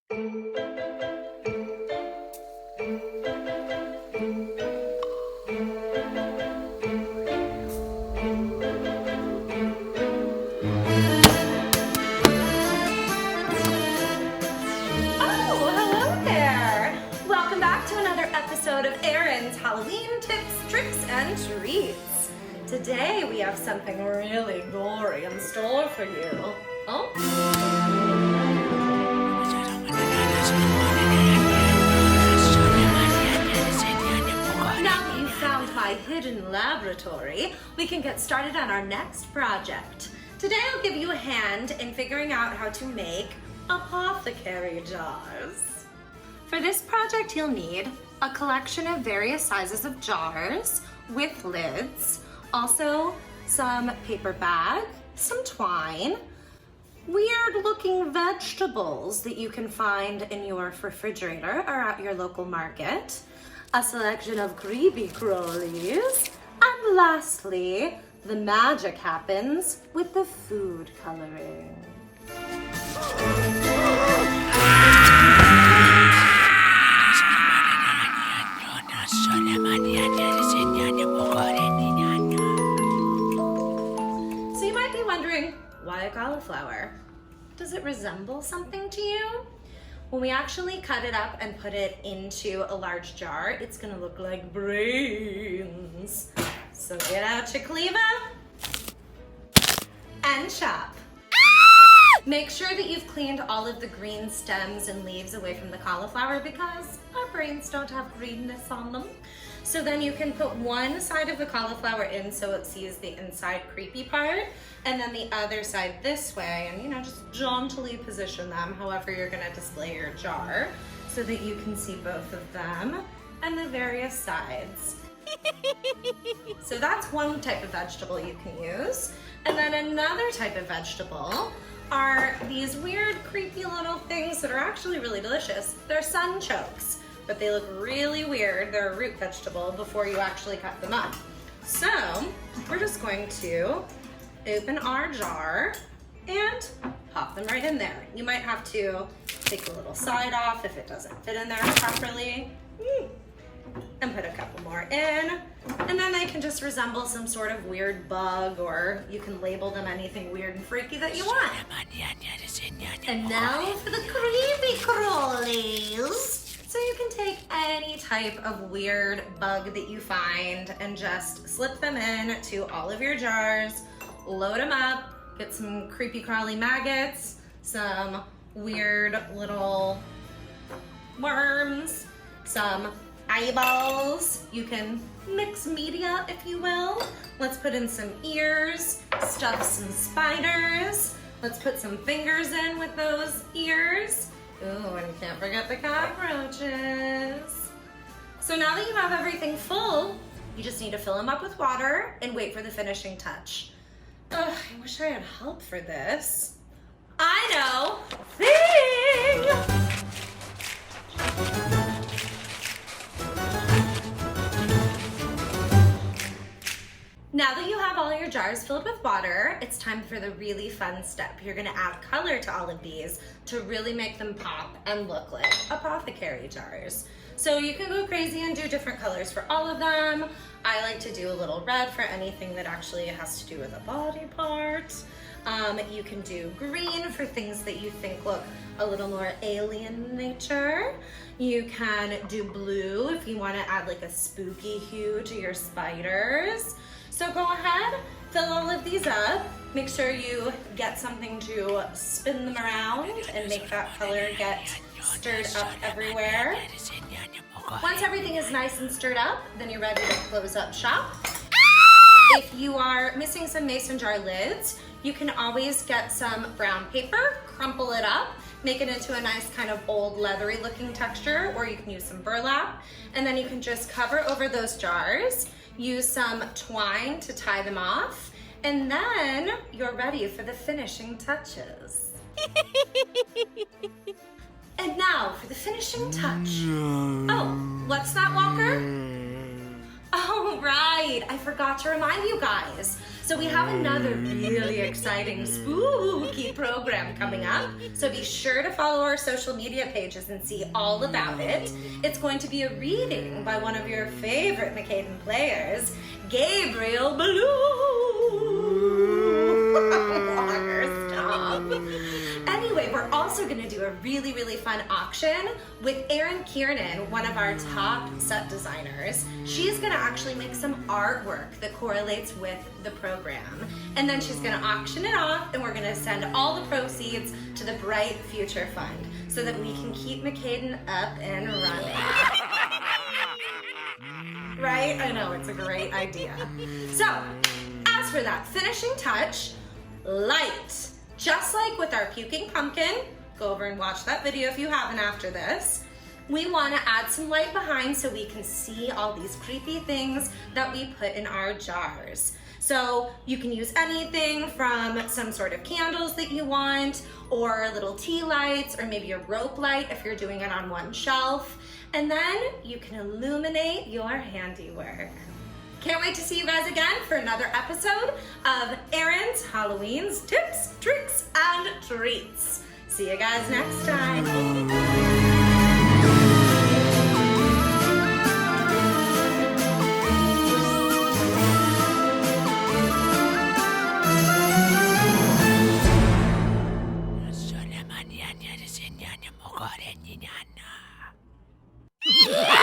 Episode of Erin's Halloween Tips, Tricks, and Treats. Today we have something really gory in store for you. Oh? Now that you've found my hidden laboratory, we can get started on our next project. Today I'll give you a hand in figuring out how to make apothecary jars. For this project you'll need a collection of various sizes of jars with lids, also some paper bag, some twine, weird looking vegetables that you can find in your refrigerator or at your local market, a selection of creepy crawlies, and lastly, the magic happens with the food coloring. So you might be wondering, why a cauliflower? Does it resemble something to you? When we actually cut it up and put it into a large jar, it's gonna look like brains. So get out your cleaver and chop. Make sure that you've cleaned all of the green stems and leaves away from the cauliflower because our brains don't have greenness on them. So then you can put one side of the cauliflower in so it sees the inside creepy part, and then the other side this way, and just jauntily position them however you're gonna display your jar so that you can see both of them and the various sides. So that's one type of vegetable you can use. And then another type of vegetable are these weird, creepy little things that are actually really delicious. They're sunchokes, but they look really weird. They're a root vegetable before you actually cut them up. So we're just going to open our jar and pop them right in there. You might have to take the little side off if it doesn't fit in there properly. And put a couple more in, and then they can just resemble some sort of weird bug, or you can label them anything weird and freaky that you want. And now for the creepy crawlies. So you can take any type of weird bug that you find and just slip them in to all of your jars, load them up, get some creepy crawly maggots, some weird little worms, some eyeballs. You can mix media, if you will. Let's put in some ears, stuff some spiders. Let's put some fingers in with those ears. Ooh, and can't forget the cockroaches. So now that you have everything full, you just need to fill them up with water and wait for the finishing touch. Ugh, I wish I had help for this. I know! Thing! Now that you have all your jars filled with water, it's time for the really fun step. You're gonna add color to all of these to really make them pop and look like apothecary jars. So you can go crazy and do different colors for all of them. I like to do a little red for anything that actually has to do with a body part. You can do green for things that you think look a little more alien in nature. You can do blue if you want to add like a spooky hue to your spiders. So go ahead, fill all of these up. Make sure you get something to spin them around and make that color get stirred up everywhere. Once everything is nice and stirred up, then you're ready to close up shop. If you are missing some mason jar lids, you can always get some brown paper, crumple it up, make it into a nice kind of old leathery looking texture, or you can use some burlap, and then you can just cover over those jars, use some twine to tie them off, and then you're ready for the finishing touches. And now for the finishing touch. Oh, what's that, Walker? Oh, right, I forgot to remind you guys. So we have another really exciting, spooky program coming up. So be sure to follow our social media pages and see all about it. It's going to be a reading by one of your favorite Mac-Haydn players, Gabriel Ballou. Stop. Anyway, we're also going to do a really, really fun auction with Erin Kiernan, one of our top set designers. She's going to actually make some artwork that correlates with the program. And then she's going to auction it off, and we're going to send all the proceeds to the Bright Future Fund so that we can keep Mac-Haydn up and running. Right? I know, it's a great idea. So, as for that finishing touch, light. Just like with our puking pumpkin, go over and watch that video if you haven't after this. We want to add some light behind so we can see all these creepy things that we put in our jars. So you can use anything from some sort of candles that you want, or little tea lights, or maybe a rope light if you're doing it on one shelf. And then you can illuminate your handiwork. Can't wait to see you guys again for another episode of Erin's Halloween's Tips, Tricks, and Treats. See you guys next time. Yeah.